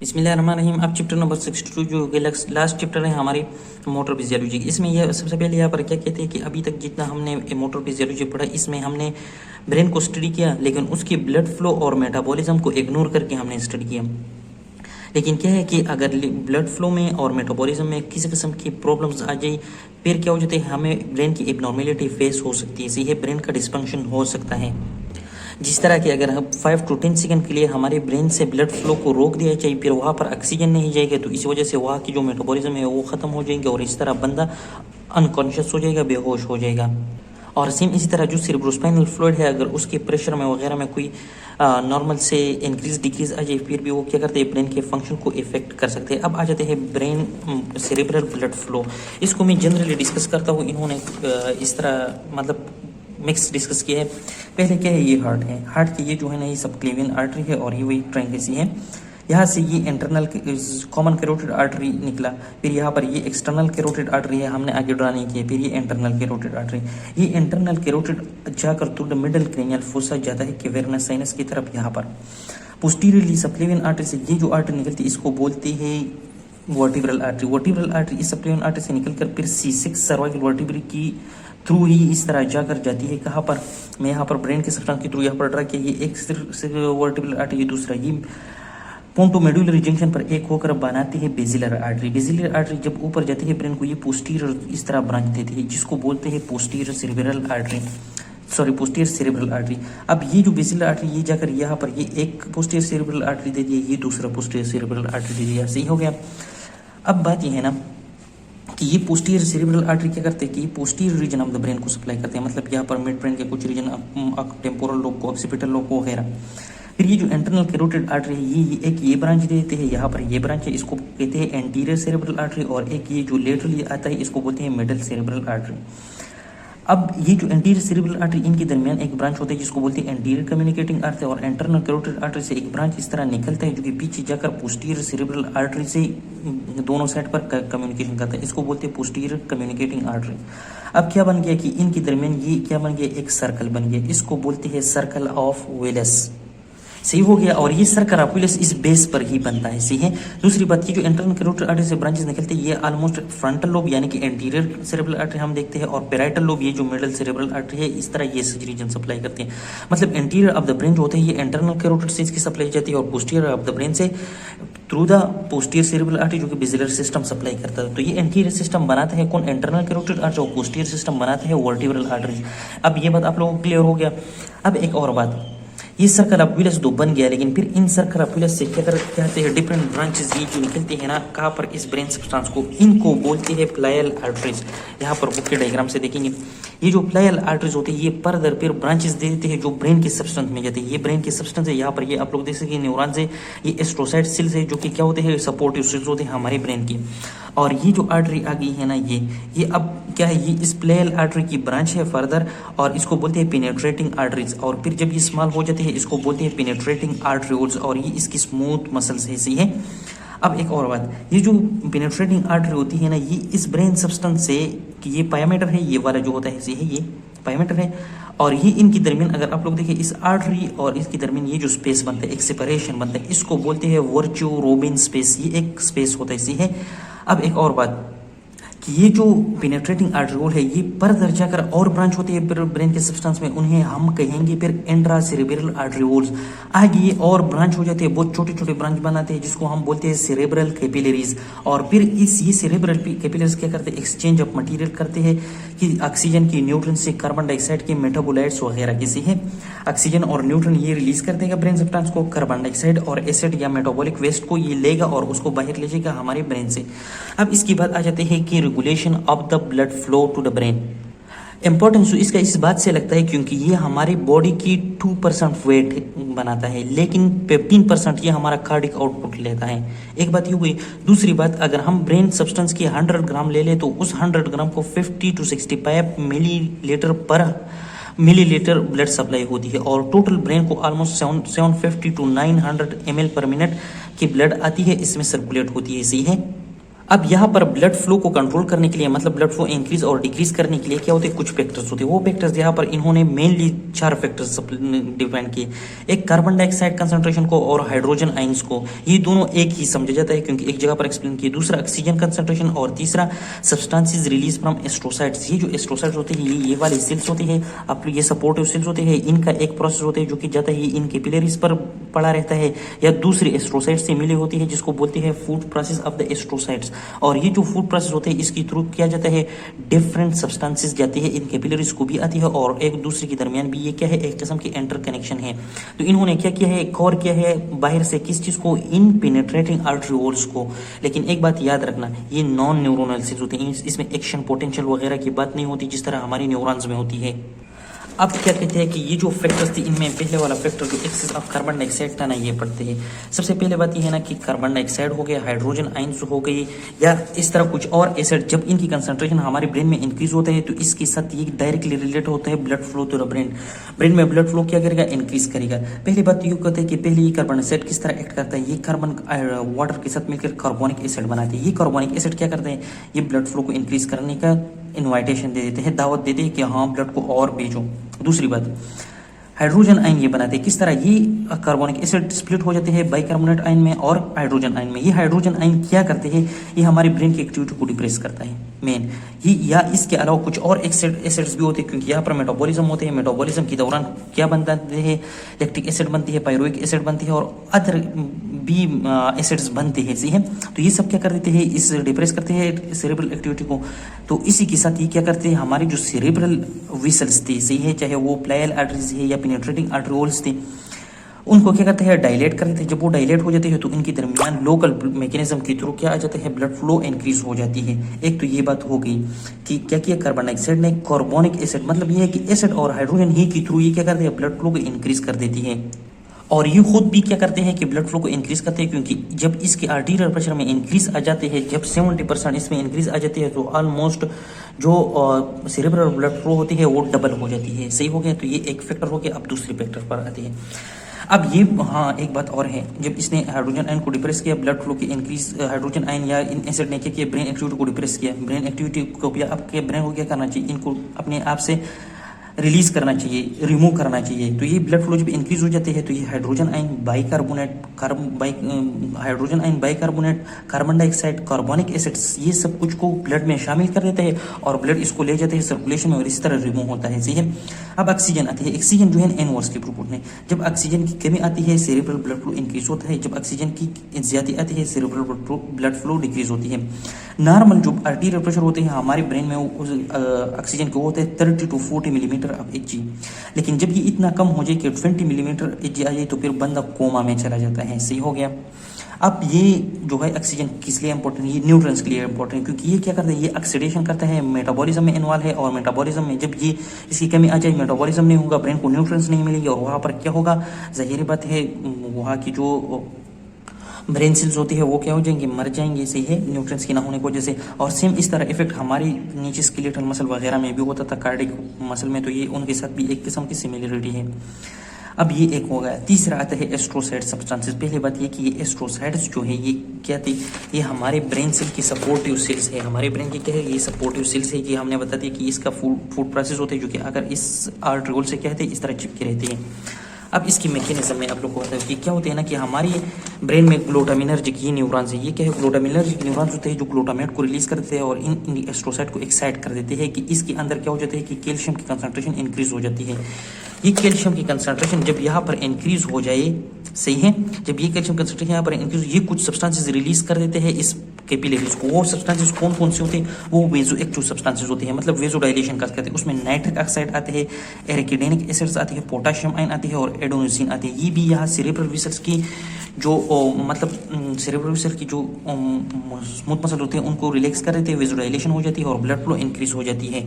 बिस्मिल्लाहिर्रहमानिर्रहीम। अब chapter number 62 जो लास्ट चैप्टर है हमारी मोटर फिजियोलॉजी, इसमें यह सबसे पहले यहाँ पर क्या कहते हैं कि अभी तक जितना हमने मोटर फिजियोलॉजी पढ़ा इसमें हमने ब्रेन को स्टडी किया, लेकिन उसकी ब्लड फ्लो और मेटाबॉलिज्म को इग्नोर करके हमने स्टडी किया। लेकिन क्या है कि अगर ब्लड फ्लो में और मेटाबॉलिज्म में किसी किस्म की प्रॉब्लम्स आ जाए फिर क्या हो जाता है, हमें ब्रेन की एबनॉर्मेलिटी फेस हो सकती है, इसी ब्रेन का डिस्फंक्शन हो सकता है। जिस तरह कि अगर हम 5 to 10 सेकंड के लिए हमारे ब्रेन से ब्लड फ्लो को रोक दिया जाए, फिर वहाँ पर ऑक्सीजन नहीं जाएगा, तो इस वजह से वहाँ की जो मेटाबॉलिज्म है वो ख़त्म हो जाएंगे और इस तरह बंदा अनकॉन्शियस हो जाएगा, बेहोश हो जाएगा। और सेम इसी तरह जो सेरेब्रोस्पाइनल फ्लूइड है, अगर उसके प्रेशर में वगैरह में कोई नॉर्मल से इंक्रीज डिक्रीज आ जाए, फिर भी वो क्या करते हैं, ब्रेन के फंक्शन को इफेक्ट कर सकते हैं। अब आ जाते हैं ब्रेन सेरेब्रल ब्लड फ्लो। इसको मैं जनरली डिस्कस करता हूँ, इन्होंने इस तरह मतलब मिक्स डिस्कस किया है। पहले क्या है, ये हार्ट के ये जो है ना ये सब क्लेवियन आर्टरी है और ये वही ट्रायंगल सी है। यहाँ से ये इंटरनल कॉमन कैरोटिड आर्टरी निकला, फिर यहाँ पर ये एक्सटर्नल कैरोटिड आर्टरी है, हमने आगे ड्रा नहीं किया। फिर ये इंटरनल कैरोटिड आर्टरी, ये इंटरनल कैरोटिड जाकर to the middle cranial fossa जाता है कैवर्नस साइनस की तरफ। यहाँ पर पोस्टीरियरली सबक्लेवियन आर्टरी से ये जो आर्टरी निकलती है इसको बोलते हैं वर्टिब्रल आर्टरी। वर्टिब्रल आर्टरी इस सबक्लेवियन आर्टरी से निकलकर फिर C6 सर्वाइकल वर्टिब्री की थ्रू ही इस तरह जाकर जाती है। कहाँ पर, मैं यहाँ पर ब्रेन के सब्सटेंस के थ्रू यहाँ पर ड्रा किया, ये एक वर्टिब्रल आर्टरी, ये दूसरा ये पोंटोमेडुलरी जंक्शन पर एक होकर बनाती है बेसिलर आर्टरी। बेसिलर आर्टरी जब ऊपर जाती है ब्रेन को, ये पोस्टीरियर इस तरह ब्रांच देती है जिसको बोलते हैं posterior cerebral artery, posterior cerebral artery. अब ये जो बेसिलर आर्टरी ये जाकर यहाँ पर ये एक पोस्टीरियर सेरेब्रल आर्टरी दे दी है, ये दूसरा पोस्टीरियर सेरेब्रल आर्टरी दे दिया, सही हो गया। अब बात ये है ना कि ये पोस्टीरियर सेरेब्रल आर्टरी क्या करते हैं कि ये posterior reason of the brain को सप्लाई करते हैं, मतलब यहाँ पर मिड ब्रेन के कुछ रीजन, टेम्पोरल लोब को, ऑक्सीपिटल लोब को वगैरह। फिर ये जो इंटरनल कैरोटिड आर्टरी है ये एक ये ब्रांच देते हैं, यहाँ पर ये ब्रांच है, इसको कहते हैं एंटीरियर सेरेब्रल आर्टरी, और एक ये जो लेटरली आता है इसको बोलते हैं मिडल सेरेब्रल आर्टरी। अब ये जो एंटीरियर सेरेब्रल आर्टरी, इनके दरमियान एक ब्रांच होता है जिसको बोलते हैं एंटीरियर कम्युनिकेटिंग आर्टरी, और इंटरनल कैरोटिड आर्टरी से एक ब्रांच इस तरह निकलता है जो कि पीछे जाकर पोस्टीरियर सेरेब्रल आर्टरी से दोनों साइड पर कम्युनिकेशन करता है, इसको बोलते हैं पोस्टीरियर कम्युनिकेटिंग आर्टरी। अब क्या बन गया कि इनके दरमियान ये क्या बन गया, एक सर्कल बन गया, इसको बोलते हैं सर्कल ऑफ वेलस, सही हो गया। और ये सर्कल ऑफ वेलस इस बेस पर ही बनता है, सही है। दूसरी बात, ये जो इंटरनल कैरोटिड आर्टरी से ब्रांचेस निकलते हैं ये ऑलमोस्ट फ्रंटल लोब यानी कि एंटीरियर सेरेब्रल आर्टरी हम देखते हैं, और पेराइटल लोब ये जो मिडल सेरेब्रल आर्टरी है इस तरह ये रीजन सप्लाई करते हैं। मतलब एंटीरियर ऑफ द ब्रेन जो होते हैं ये इंटरनल कैरोटिड से इसकी सप्लाई जाती है, और पोस्टीरियर ऑफ द ब्रेन से through the posterior cerebral artery जो कि बेसिलर सिस्टम सप्लाई करता है। तो ये एंटीरियर सिस्टम बनाता है कौन, इंटरनल कैरोटिड आर्टरी, और पोस्टीरियर सिस्टम बनाता है वर्टिब्रल आर्टरी। अब ये बात आप लोगों को क्लियर हो गया। अब एक और बात, ये सर्कल ऑफ विलस दो बन गया, लेकिन फिर इन सर्कल ऑफ विलस से क्या कहते हैं, डिफरेंट ब्रांचेस ये जो निकलते हैं ना, कहाँ पर, इस ब्रेन सब्सटेंस को, इनको बोलते हैं प्लायल आर्टरीज। यहाँ पर बुक के डायग्राम से देखेंगे, ये जो प्लायल आर्टरीज होते हैं ये फर्दर फिर ब्रांचेस दे देते हैं जो ब्रेन के सब्सटेंस में जाते हैं। ये ब्रेन के सब्सटेंस है, यहाँ पर ये आप लोग देख सकें न्यूरॉन्स है, ये एस्ट्रोसाइट सेल्स है जो कि क्या होते हैं, सपोर्टिव सेल्स होते हैं हमारे ब्रेन की। और ये जो आर्टरी आ गई है ना ये अब क्या है, ये इस प्लेयल आर्टरी की ब्रांच है फर्दर, और इसको बोलते हैं पेनेट्रेटिंग आर्टरीज। और फिर जब ये स्मॉल हो जाती है इसको बोलते हैं पेनेट्रेटिंग आर्टरीज, और ये इसकी स्मूथ मसल्स है, सही है। अब एक और बात, ये जो पेनेट्रेटिंग आर्टरी होती है ना ये इस ब्रेन सब्सटेंस से, कि ये पायामीटर है, ये वाला जो होता है सही है, ये पायामीटर है, और ये इनकी दरमियान अगर आप लोग देखें, इस आर्टरी और इसके दरमियान ये जो स्पेस बनता है, एक सेपरेशन बनता है, इसको बोलते हैं वर्च्यू रोबिन स्पेस, ये एक स्पेस होता है, सही है। अब एक और बात कि ये जो पेनेट्रेटिंग आर्टरियोल है ये फर्दर जाकर और ब्रांच होती है ब्रेन के सब्सटेंस में, उन्हें हम कहेंगे फिर इंट्रा सेरेब्रल आर्टरियोल्स। आगे ये और ब्रांच हो जाते हैं, बहुत छोटे छोटे ब्रांच बनाते हैं जिसको हम बोलते हैं सेरेब्रल कैपिलरीज। और फिर ये सेरेब्रल कैपिलरीज क्या करते हैं, एक्सचेंज ऑफ मटेरियल करते हैं कि ऑक्सीजन की, न्यूट्रन से, कार्बन डाइऑक्साइड के, मेटाबोलाइट्स वगैरह किसी है, ऑक्सीजन और न्यूट्रन ये रिलीज कर देगा ब्रेन सब्सटेंस को, कार्बन डाइऑक्साइड और एसिड या मेटाबॉलिक वेस्ट को ये लेगा और उसको बाहर ले जाएगा हमारे ब्रेन से। अब इसकी बात आ जाते हैं कि regulation of the blood flow to the brain. Importance इसका इस बात से लगता है क्योंकि ये हमारी बॉडी की 2% वेट बनाता है, लेकिन 15% ये हमारा कार्डिक आउटपुट लेता है। एक बात ये हुई। दूसरी बात, अगर हम ब्रेन सब्सटेंस की 100 ग्राम ले ले तो उस 100 ग्राम को 50 to 65 मिलीलीटर ब्लड सप्लाई होती है, और टोटल ब्रेन को ऑलमोस्ट 750 to 900 ml पर मिनट की ब्लड आती है, इसमें सर्कुलेट होती है, सही है। अब यहाँ पर ब्लड फ्लो को कंट्रोल करने के लिए, मतलब ब्लड फ्लो इंक्रीज और डिक्रीज करने के लिए क्या होते हैं, कुछ फैक्टर्स होते हैं। वो फैक्टर्स यहाँ पर इन्होंने मेनली 4 फैक्टर्स डिफाइन किए। एक कार्बन डाइऑक्साइड कंसंट्रेशन को और हाइड्रोजन आइंस को, ये दोनों एक ही समझा जाता है क्योंकि एक जगह पर एक्सप्लेन किए। दूसरा ऑक्सीजन कंसंट्रेशन और तीसरा सब्सटेंसेस रिलीज फ्रॉम एस्ट्रोसाइट्स। ये जो एस्ट्रोसाइट्स होते हैं ये वाले सेल्स होते हैं, आप ये सपोर्टिव सेल्स होते हैं, इनका एक प्रोसेस होता है जो कि जाता है इन कैपिलरीज पर पड़ा रहता है या दूसरे एस्ट्रोसाइट से मिली होती है, जिसको बोलते हैं food process of the astrocytes. और ये जो फूड प्रोसेस होते हैं इसके थ्रू किया जाता है, डिफरेंट सब्सटेंसेस जाती है इन कैपिलरीज को भी आती है और एक दूसरे के दरमियान भी ये क्या है, एक किस्म की इंटर कनेक्शन है। तो इन्होंने क्या किया है, कवर किया है बाहर से किस चीज को, इन पेनिट्रेटिंग आर्टरीओल्स को। लेकिन एक बात याद रखना, ये नॉन न्यूरोनल सेल्स होते हैं, इसमें एक्शन पोटेंशियल वगैरह की बात नहीं होती जिस तरह हमारी न्यूरॉन्स में होती है। अब क्या कहते हैं कि ये जो फैक्टर्स थे इनमें पहले वाला फैक्टर जो एक्सेस ऑफ कार्बन डाइऑक्साइड था ना, ये पढ़ते हैं। सबसे पहले बात ये है ना कि कार्बन डाइऑक्साइड हो गया, हाइड्रोजन आइंस हो गई या इस तरह कुछ और एसिड, जब इनकी कंसंट्रेशन हमारे ब्रेन में इंक्रीज होता है तो इसके साथ ये डायरेक्टली रिलेट होता है blood flow to the brain. Brain में ब्लड फ्लो क्या करेगा, इंक्रीज करेगा। पहली बात ये कहते हैं कि पहले ये कार्बन डाइऑक्साइड किस तरह एक्ट करता है, ये कार्बन वाटर के साथ मिलकर कार्बोनिक एसिड बनाते हैं। ये कार्बोनिक एसिड क्या करते हैं, ये ब्लड फ्लो को इंक्रीज करने का इन्वाइटेशन दे देते हैं, दावत देते हैं कि हाँ ब्लड को और भेजो। दूसरी बात, हाइड्रोजन आयन ये बनाते हैं किस तरह, ये कार्बोनिक एसिड स्प्लिट हो जाते हैं बाइकार्बोनेट आयन में और हाइड्रोजन आयन में। ये हाइड्रोजन आयन क्या करते हैं, ये हमारे ब्रेन की एक्टिविटी को डिप्रेस करता है मेन ये, या इसके अलावा कुछ और एसिड्स भी होते हैं क्योंकि यहाँ पर मेटाबॉलिज्म होते हैं। मेटाबॉलिज्म के दौरान क्या बनता है, लैक्टिक एसिड बनती है, पायरुविक एसिड बनती है और अदर भी एसिड्स बनते हैं, सही है। तो ये सब क्या कर देते हैं, इस डिप्रेस करते हैं सेरेब्रल एक्टिविटी को। तो इसी के साथ ये क्या करते हैं, हमारे जो सेरेब्रल विसल्स थे, सही है, चाहे वो प्लाइयल आर्टरीज है या पेनिट्रेटिंग आर्टरियोल्स थे, उनको क्या करते हैं, डायलेट कर देते हैं। जब वो डायलेट हो जाते हैं तो इनके दरमियान लोकल मैकेनिज्म के थ्रू क्या आ जाता है, ब्लड फ्लो इंक्रीज हो जाती है। एक तो ये बात हो गई कि क्या किया कार्बन डाइऑक्साइड ने, कार्बोनिक एसिड, मतलब ये है कि एसिड और हाइड्रोजन ही के थ्रू ये क्या करते हैं, ब्लड फ्लो को इंक्रीज कर देती है। और ये खुद भी क्या करते हैं कि ब्लड फ्लो को इंक्रीज करते हैं क्योंकि जब इसके आर्टीरियल प्रेशर में इंक्रीज आ जाते हैं, जब 70% इसमें इंक्रीज आ जाती है तो ऑलमोस्ट जो सेरेब्रल ब्लड फ्लो होती है वो डबल हो जाती है, सही हो गया। तो ये एक फैक्टर हो गया। अब दूसरे फैक्टर पर आते हैं। अब ये हाँ एक बात और है, जब इसने हाइड्रोजन आयन को डिप्रेस किया, ब्लड फ्लो की इंक्रीज, हाइड्रोजन आयन या इन एसिड ने क्या किया, ब्रेन एक्टिविटी को डिप्रेस किया। ब्रेन एक्टिविटी को भी आपके ब्रेन को क्या करना चाहिए, इनको अपने आप से रिलीज करना चाहिए, रिमूव करना चाहिए। तो ये ब्लड फ्लो जब इंक्रीज हो जाते हैं तो ये hydrogen ion bicarbonate, hydrogen ion bicarbonate, carbon dioxide, carbonic acids, ये सब कुछ को ब्लड में शामिल कर देते हैं और ब्लड इसको ले जाते हैं सर्कुलेशन में और इस तरह रिमूव होता है, सही है। अब ऑक्सीजन आती है। ऑक्सीजन जो है इनवर्सली प्रोपोर्शनल है। जब ऑक्सीजन की कमी आती है सेरेब्रल ब्लड फ्लो इंक्रीज होता है, जब ऑक्सीजन की ज्यादा आती है सेरेब्रल ब्लड फ्लो डिक्रीज होती है। नॉर्मल जो आर्टीरियल प्रेशर होते हैं हमारे ब्रेन में ऑक्सीजन के होते हैं 30 to 40 millimetre of H G. लेकिन जब ये इतना कम हो जाए कि 20 मिलीमीटर एच जी आ जाए तो फिर बंदा कोमा में चला जाता है, सही हो गया। अब ये जो है ऑक्सीजन किस लिए इंपॉर्टेंट है, ये न्यूट्रंस के लिए इंपॉर्टेंट है क्योंकि ये क्या करता है, ये ऑक्सीडेशन करता है, मेटाबॉलिज्म में इन्वॉल्व है और मेटाबॉलिज्म में जब ये इसकी कमी आ जाए, मेटाबॉलिज्म नहीं होगा, ब्रेन को न्यूट्रंस नहीं मिलेगी और वहाँ पर क्या होगा, जाहिर बात है वहाँ की जो ब्रेन सेल्स होती है वो क्या हो जाएंगे, मर जाएंगे, सही है, न्यूट्रिएंट्स की ना होने की वजह से। और सेम इस तरह इफेक्ट हमारी नीचे स्केलेटल मसल वगैरह में भी होता था, कार्डिक मसल में, तो ये उनके साथ भी एक किस्म की सिमिलरिटी है। अब ये एक हो गया। तीसरा आता है एस्ट्रोसाइड सब्सटेंसेस। पहले बात ये कि ये एस्ट्रोसाइड्स जो है ये क्या थी, ये हमारे ब्रेन सेल की सपोर्टिव सेल्स है। हमारे ब्रेन की क्या है, ये सपोर्टिव सेल्स है। ये हमने बता दिया कि इसका फूड प्रोसेस होता है जो कि अगर इस आर्टरियोल से क्या है इस तरह चिपके रहती है। अब इसकी मैकेनिज्म में आप लोग को बता कि क्या होते हैं ना कि हमारी ब्रेन में ग्लूटामिनर्जिक ये न्यूरॉन्स है, ये क्या है ग्लूटामिनर्जिक न्यूरॉन्स होते हैं जो ग्लूटामेट को रिलीज करते हैं और इन एस्ट्रोसाइड को एक्साइट कर देते हैं कि इसके अंदर क्या हो जाता है कि कैल्शियम की कंसंट्रेशन इंक्रीज हो जाती है। ये कैल्शियम की कंसंट्रेशन जब यहाँ पर इंक्रीज हो जाए, सही है, जब ये कैल्शियम कंसंट्रेशन यहाँ पर इंक्रीज, ये कुछ सब्सटेंसेस रिलीज कर देते हैं इस कैपिलरीज को। वो सब्सटेंसेस कौन कौन से होते हैं, वो वेजो एक्टिव सब्सटेंसेस होते हैं, मतलब वेजो डायलेशन का करते हैं। उसमें नाइट्रिक ऑक्साइड आते हैं, एरिकिडेनिक एसिड्स आते हैं, पोटाशियम आयन आती है और एडोनिसिन आते हैं। ये भी यहाँ सेरेब्रल वेसल्स की जो मतलब सेरेब्रल वेसल की जो स्मूथ मसल होते हैं उनको रिलैक्स कर देते हैं, वेजो डायलेशन हो जाती है और ब्लड फ्लो इंक्रीज हो जाती है।